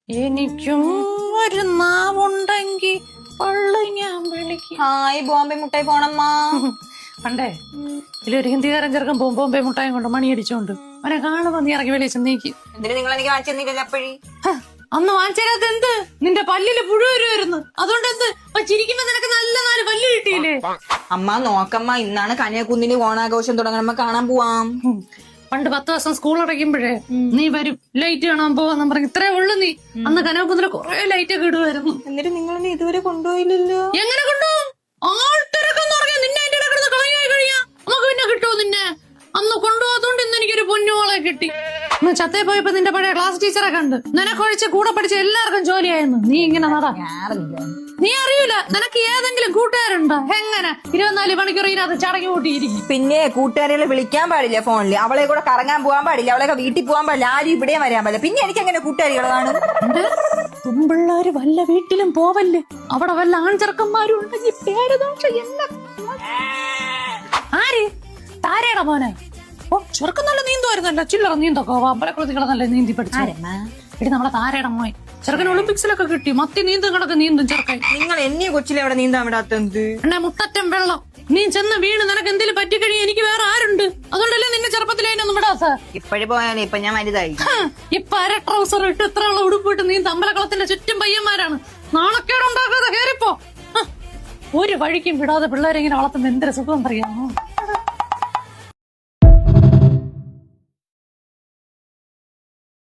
എനിക്കും ഒരു നാവുണ്ടെങ്കിൽ പള്ളി ഞാൻ വിളിക്കും. ഹായ് ബോംബെ മുട്ടായി പോണമ്മ. പണ്ടേ ഇതിലൊരു ഹിന്ദിക്കാരൻ ചെറുക്കൻ ബോംബെ മുട്ടായും കൊണ്ട് മണി അടിച്ചോണ്ട് അവനെ കാണുമ്പോ നീ ഇറങ്ങി വെളിയിൽ ചെന്നേക്ക്. എന്തിനു നിങ്ങൾ എനിക്ക് കാണിച്ചു തന്നില്ലല്ലോ അപ്പഴി? അന്ന് വാങ്ങിച്ചത് എന്ത് നിന്റെ പല്ലില് പുഴു വരുമായിരുന്നു. അതുകൊണ്ട് എന്ത് ചിരിക്കുമ്പോ നിനക്ക് നല്ല 4 പല്ല് കിട്ടിയില്ലേ? അമ്മ നോക്കമ്മ, ഇന്നാണ് കന്യാകുന്നിന് ഓണാഘോഷം തുടങ്ങണമ്മ, കാണാൻ പോവാം. പണ്ട് 10 ദിവസം സ്കൂൾ അടയ്ക്കുമ്പോഴേ നീ വരും ലൈറ്റ് കാണാൻ പോവാന്ന് പറഞ്ഞ ഇത്രേ ഉള്ളു. നീ അന്ന് കനകക്കുന്നില് കൊറേ ലൈറ്റ് ഒക്കെ ഇടുമായിരുന്നു. എന്നിട്ട് നിങ്ങൾ ഇതുവരെ കൊണ്ടുപോയില്ലല്ലോ. എങ്ങനെ കൊണ്ടുപോകും? ആൾക്കാരൊക്കെ പറഞ്ഞ നിന്നെ അതിന്റെ ഇടക്കിടന്ന് കളയായി കഴിയാ നമുക്ക് പിന്നെ കിട്ടുമോ നിന്നെ? അന്ന് കൊണ്ടുപോകാത്തോണ്ട് ഇന്ന് എനിക്കൊരു പൊന്നുമോളെ കിട്ടി. ചത്തേ പോയപ്പോ നിന്റെ പഴയ ക്ലാസ് ടീച്ചറെ കണ്ട് നിനക്കൊഴിച്ച് കൂടെ പഠിച്ച എല്ലാവർക്കും ജോലിയായിരുന്നു. നീ ഇങ്ങനെ നടാ. നീ അറിയൂല, നിനക്ക് ഏതെങ്കിലും കൂട്ടുകാരുണ്ടോ? എങ്ങനെ 24 മണിക്കൂർ ഇതിനകത്ത് ചടങ്ങി കൂട്ടിയിരിക്കും. പിന്നെ കൂട്ടുകാരികളെ വിളിക്കാൻ പാടില്ല ഫോണില്, അവളെ കൂടെ കറങ്ങാൻ പോകാൻ പാടില്ല, അവളെ വീട്ടിൽ പോകാൻ പാടില്ല, ആരും ഇവിടെ വരാൻ പാടില്ല. പിന്നെ എനിക്ക് എങ്ങനെ കൂട്ടുകാരികൾ കാണും? പെമ്പിള്ളാര് വല്ല വീട്ടിലും പോവല്ലേ, അവിടെ വല്ല ആൺചെറുക്കന്മാരും ഉണ്ടെങ്കിൽ പേരുദോഷം എന്നെ. ആര്? താരയുടെ മോനെ? ഓ ചെറുക്കം നല്ല നീന്തുമായിരുന്നല്ലോ, ചില്ലറ നീന്തൊക്കെ അമ്പലക്കുളത്തികളെ നല്ല നീന്തി പഠിച്ചു. എടി നമ്മളെ താരയുടെ മോൻ ചെറുക്കൻ ഒളിമ്പിക്സിലൊക്കെ കിട്ടി. മത്തി നീന്തും കണക്ക് നീന്തും ചെറുക്കൻ. നിങ്ങൾ എന്നെ കൊച്ചിലെ അവിടെ നീന്താൻ വിടാത്തത്? എന്നെ മുട്ടറ്റം വെള്ളം നീ ചെന്ന് വീണ് നിനക്ക് എന്തെങ്കിലും പറ്റിക്കഴിഞ്ഞ എനിക്ക് വേറെ ആരുണ്ട്? അതുകൊണ്ടല്ലേ നിന്നെ ചെറുപ്പത്തിലൊന്നും വിടാത്ത. ഇപ്പഴേ പോയാലേ ഇപ്പൊ ഞാൻ വലുതായി. ഇപ്പൊ അര ട്രൗസർ ഇട്ട് ഇത്രയുള്ള ഉടുപ്പിട്ട് നീന്ത അമ്പലക്കുളത്തിന്റെ ചുറ്റും പയ്യന്മാരാണ്. നാണക്കേടുണ്ടാക്കാതെ കേറിപ്പോ. ഒരു വഴിക്കും വിടാതെ പിള്ളേരെ ഇങ്ങനെ വളർത്തുന്ന എന്തൊരു സുഖം പറയാമോ?